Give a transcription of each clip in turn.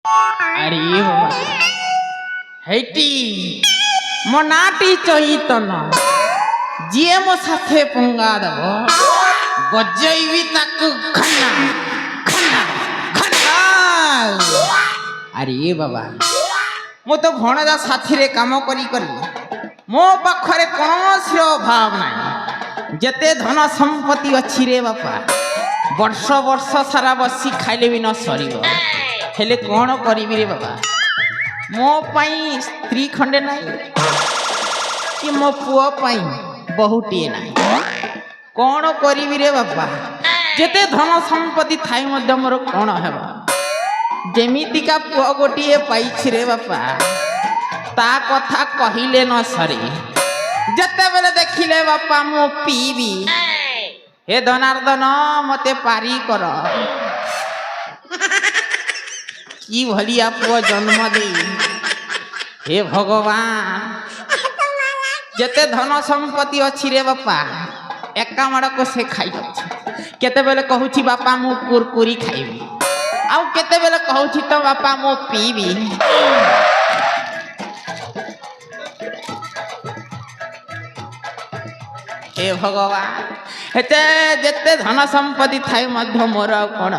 আরে বাবা হেটি মো নাটি চৈতন্য ଯିଏ ମୋ ସାଥେ ପଙ୍ଗା ଦେବ ବଜେଇବି ତାକୁ ଖନା ଖନା ଖନା। ଆରେ ବାବା ମୁଁ ତ ଭଣଜା ସାଥିରେ କାମ କରି କରି ମୋ ପାଖରେ କୌଣସି ଅଭାବ ନାହିଁ। ଯେତେ ଧନ ସମ୍ପତ୍ତି ଅଛି ରେ ବାପା ବର୍ଷ ବର୍ଷ ସାରା ବସି ଖାଇଲେ ବି ନ ସରିବ। ହେଲେ କ'ଣ କରିବି ରେ ବାବା ମୋ ପାଇଁ ସ୍ତ୍ରୀ ଖଣ୍ଡେ ନାହିଁ କି ମୋ ପୁଅ ପାଇଁ ବହୁଟିଏ ନାହିଁ। କ'ଣ କରିବି ରେ ବାପା ଯେତେ ଧନ ସମ୍ପତ୍ତି ଥାଇ ମଧ୍ୟ ମୋର କ'ଣ ହେବ। ଯେମିତିକା ପୁଅ ଗୋଟିଏ ପାଇଛି ରେ ବାପା ତା କଥା କହିଲେ ନ ସରେ। ଯେତେବେଳେ ଦେଖିଲେ ବାପା ମୁଁ ପିଇବି ହେ ଧନାର୍ଦ୍ଦନ ମତେ ପାରି କର। କି ଭଳିଆ ପୁଅ ଜନ୍ମ ଦେଇ ହେ ଭଗବାନ ଯେତେ ଧନ ସମ୍ପତ୍ତି ଅଛି ରେ ବାପା ଏକା ମାଡ଼କୁ ସେ ଖାଇଯାଉଛି। କେତେବେଳେ କହୁଛି ବାପା ମୁଁ କୁରକୁରି ଖାଇବି ଆଉ କେତେବେଳେ କହୁଛି ତ ବାପା ମୁଁ ପିଇବି। ହେ ଭଗବାନ ଏତେ ଯେତେ ଧନ ସମ୍ପତ୍ତି ଥାଏ ମଧ୍ୟ ମୋର ଆଉ କ'ଣ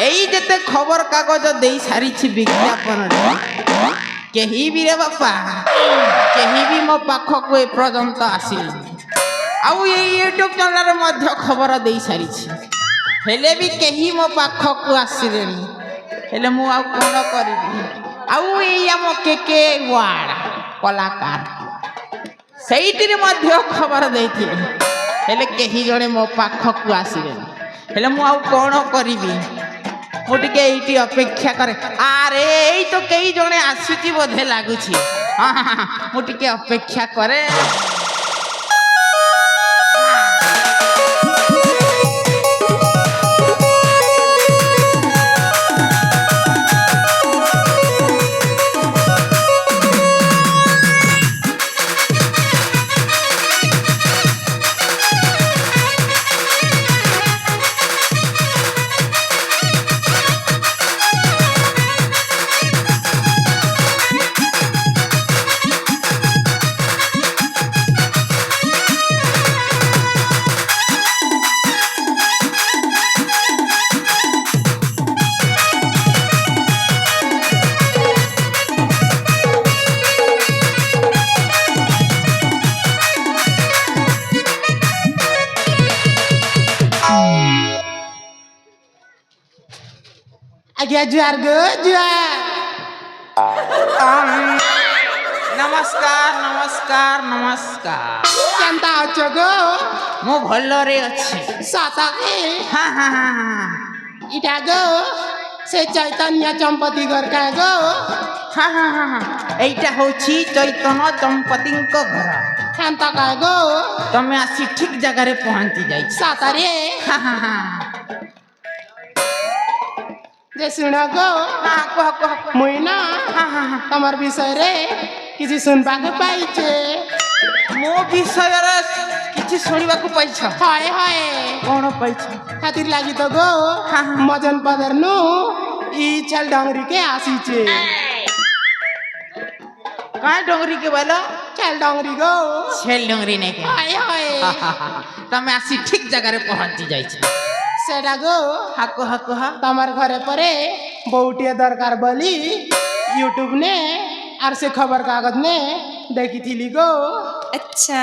ଏଇ ଯେତେ ଖବର କାଗଜ ଦେଇ ସାରିଛି ବିଜ୍ଞାପନରେ କେହି ବି ରେ ବାପା କେହି ବି ମୋ ପାଖକୁ ଏପର୍ଯ୍ୟନ୍ତ ଆସିନି। ଆଉ ଏଇ ୟୁଟ୍ୟୁବ୍ ଚ୍ୟାନେଲରେ ମଧ୍ୟ ଖବର ଦେଇ ସାରିଛି ହେଲେ ବି କେହି ମୋ ପାଖକୁ ଆସିଲେନି। ହେଲେ ମୁଁ ଆଉ କ'ଣ କରିବି। ଆଉ ଏଇ ଆମ କେକେ ୱାର୍ଡ କଳାକାର ସେଇଥିରେ ମଧ୍ୟ ଖବର ଦେଇଥିଲି ହେଲେ କେହି ଜଣେ ମୋ ପାଖକୁ ଆସିଲେନି। ହେଲେ ମୁଁ ଆଉ କ'ଣ କରିବି। ମୁଁ ଟିକେ ଏଇଠି ଅପେକ୍ଷା କରେ। ଆରେ ଏଇ ତ କେହି ଜଣେ ଆସୁଛି ବୋଧେ ଲାଗୁଛି। ହଁ ମୁଁ ଟିକେ ଅପେକ୍ଷା କରେ। आज्ञा जुआर गो जुआर। नमस्कार नमस्कार नमस्कार। केनता अछ गो? मु भलरे अछि। साता के? हाँ हाँ हाँ इटा गो से चैतन्य चंपती घर का गो? हाँ हाँ हाँ हाँ एइटा होछि चैतन्य दंपतिंक घर। केनता का गो? तमे आसी ठीक जगह रे पहुंची जाई। साता रे? हाँ हाँ हाँ जे सुना गो हाँ कह कह मुई ना हाँ हाँ हाँ तमर विषय रे किसी सुनबा के पाइछे। मो विषय रे किछि सुनिबा को पाइछ? हाय हाय कोन पाइछ? खातिर लागी तो गो हाँ हाँ मजन पदरनु ई छल डंगरी के आसीछे। काय डोंगरी के बोलो? छल डंगरी गो। छेल डोंगरी ने के हाय हाय तमे आसी ठीक जगह रे पहुंची जाई छ। सेटा गो हाको हाको हा तमर घरे परे बहुटिया दरकार बोली यूट्यूब ने और से खबर कागज ने देखी थी गो। अच्छा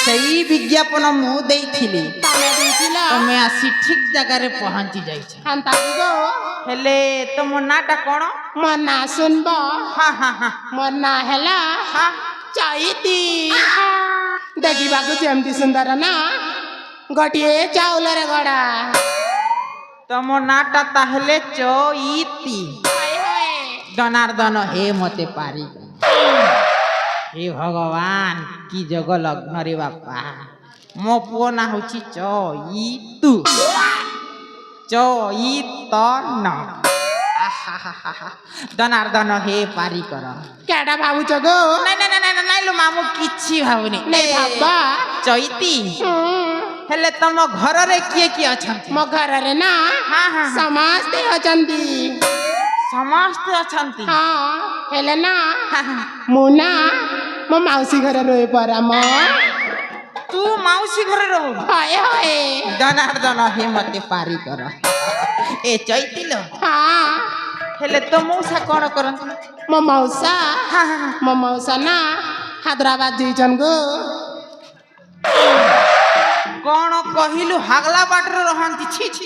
सही विज्ञापन मु देइथिली तमे देइथिला तमे आसी ठीक जगह रे पहुंची जाई छ। हंता गो हेले तो मो नाटा कोन? मोर ना सुनबो? हाँ हाँ हाँ मोर ना हैला हाँ चैती। देखिबा को जेमती सुंदर ना गोटिए चाउल रे गड़ा। तमो नाटा ताहले चैती। हाय हाय जनार्दन हे मते पारी। हे भगवान की जग लग्न रे बापा मो पुओ ना होची चैतु चैतन। जनार्दन हे पारी कर। केडा भाबुच गो? नहीं नहीं नहीं नहीं लो मामू किछि भावनी नहीं भाबा चैती ହେଲେ ତମ ଘରରେ କିଏ କିଏ ଅଛନ୍ତି? ମୋ ଘରରେ ନା ହଁ, ହଁ। ସମସ୍ତେ ଅଛନ୍ତି। ସମସ୍ତେ ଅଛନ୍ତି। ହଁ ହେଲେ ନା ହଁ, ହଁ। ମୁଁ ନା ମୋ ମାଉସୀ ଘରେ ରହି ପରା ମ। ତୁ ମାଉସୀ ଘରେ ରହୁ? ହଏ ହଏ। ଜନାର୍ଦ୍ଦନ ହେ ମତେ ପାରି କର। ଏ ଚୈତିଲ ହଁ ହେଲେ ତୋ ମଉସା କଣ କରନ୍ତି? ମୋ ମଉସା ହଁ, ହଁ, ହଁ। ମୋ ମଉସା ନା ହାଇଦ୍ରାବାଦ ଯାଇଛନ୍ ଗो। କଣ କହିଲୁ ହାଗଲା ବାଟରେ ରହନ୍ତି? ଛି ଛି।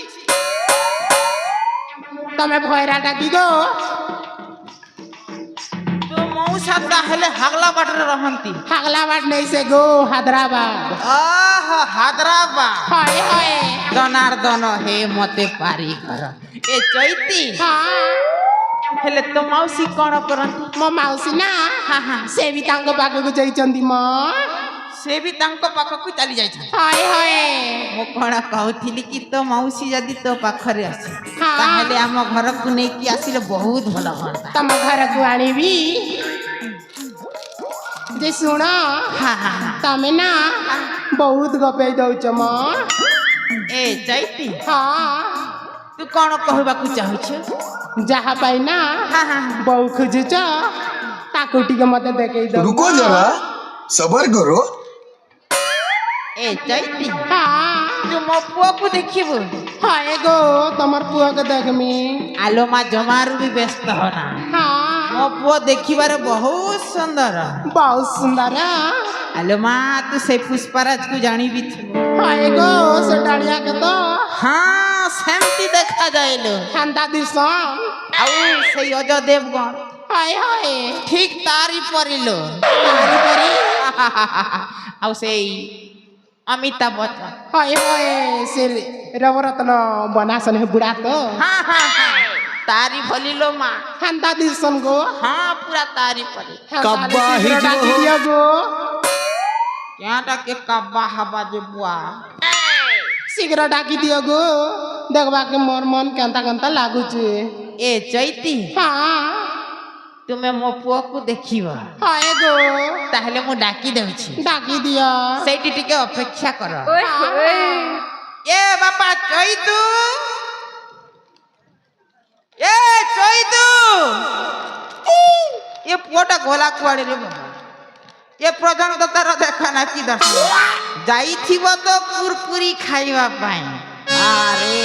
ତମେ ଭୟରା ଡାକି ଗো। ତୋ ମଉସା ତାହେଲେ ହାଗଲା ବାଟରେ ରହନ୍ତି? ହାଗଲାବାଦ ନେଇ ସେ ଗো ହାଇଦ୍ରାବାଦ। ଓହୋ ହାଇଦ୍ରାବାଦ। ହଏ ହଏ। ଜନାର୍ଦ୍ଦନ ହେ ମତେ ପାରି କର। ଏ ଚୈତି ହଁ ହେଲେ ତୋ ମାଉସୀ କଣ କରନ୍ତି? ମୋ ମାଉସୀ ନା ହଁ, ହଁ। ସେ ବି ତାଙ୍କ ପାଖକୁ ଯାଇଛନ୍ତି ମ। ସେ ବି ତାଙ୍କ ପାଖକୁ ଚାଲି ଯାଇଛନ୍ତି। ହଏ ହଏ। ମୁଁ କଣ କହୁଥିଲି କି ତୋ ମାଉସୀ ଯଦି ତୋ ପାଖରେ ଅଛି ହଁ। ତାହେଲେ ଆମ ଘରକୁ ନେଇକି ଆସିଲେ ବହୁତ ଭଲ ହୁଅନ୍ତା। ତମ ଘରକୁ ଆଣିବି ଯେ ଶୁଣ ହଁ, ହଁ, ହଁ। ତମେ ନା ବହୁତ ଗପେଇ ଦଉଛ ମ। ଏ ଚୈତି ହଁ ତୁ କଣ କହିବାକୁ ଚାହୁଁଛୁ? ଯାହା ପାଇଁ ନା ହଁ, ହଁ, ହଁ। ବୋଉ ଖୋଜୁଛ ତାକୁ ଟିକେ ମତେ ଦେଖେଇ ଦଉ। रुको जरा सबर करो। ଏ ଚୈତି ହଁ ତୁ ମୋ ପୁଅକୁ ଦେଖିବୁ? ହଏ ଗୋ ତମର ପୁଅକୁ ଦେଖମି। ଆଲୋ ମା ଜମାରୁ ବି ବ୍ୟସ୍ତ ହନା। ହଁ ମୋ ପୁଅ ଦେଖିବାରେ ବହୁତ ସୁନ୍ଦର। ବହୁତ ସୁନ୍ଦର। ଆଲୋ ମା ତୁ ସେ ପୁଷ୍ପରାଜକୁ ଜାଣିବି ଥିବୁ। ହଏ ଗୋ ସେ ଡାଳିଆ କେତ ହଁ ସେମିତି ଦେଖାଯାଏଲୋ। ଖାନ୍ଦା ଦିଶନ୍। ଆଉ ସେଇ ଅଜୟ ଦେବଗଣ ହଏ ହଏ। ଠିକ ତାରି ପରିଲୋ। ତାରି ପରି। ଆଉ ସେଇ ଅମିତାଭ ବଚ୍ଚନ ହଏ ହଏ ସେ ରବରତ୍ନ ବନାସନ ହେ ବୁଢା ତ ହଁ, ହଁ, ହଁ। ତାରି ଭଲିଲୋ ମା। ଖାନ୍ଦା ଦିଶନ୍ ଗো। ହଁ ପୁରା ତାରି ପରି। कब्बा ଶୀଘ୍ର ହେଇଯିବ ଡାକି ହୋ। ଦିଅ ଗो। କ୍ୟାଁଟା କେ କାବା ହାବା ଯେ ବୁଆ। ଶୀଘ୍ର ଡାକି ଦିଅ ଗো ଦେଖବାକେ ମୋର ମନ କେନ୍ତା କେନ୍ତା ଲାଗୁଛି। ଏ ଚୈତି ହଁ ତୁମେ ମୋ ପୁଅକୁ ଦେଖିବ ହଏ ଗो ତାହେଲେ ମୁଁ ଡାକି ଦେଉଛି। ଡାକି ଦିଅ। ସେଇଠି ଟିକେ ଅପେକ୍ଷା କର। ହଁ। ଏ ବାପା ଚୈତୁ ଏ ଚୈତୁ ଏ ପୁଅଟା ଗଲା କୁଆଡେ ରେ ବାବା? ଏ ପର୍ଯ୍ୟନ୍ତ ତାର ଦେଖା ନା କି ଦର୍ଶନ ଯାଇଥିବ ତ କୁରକୁରି ଖାଇବା ପାଇଁ। ଆରେ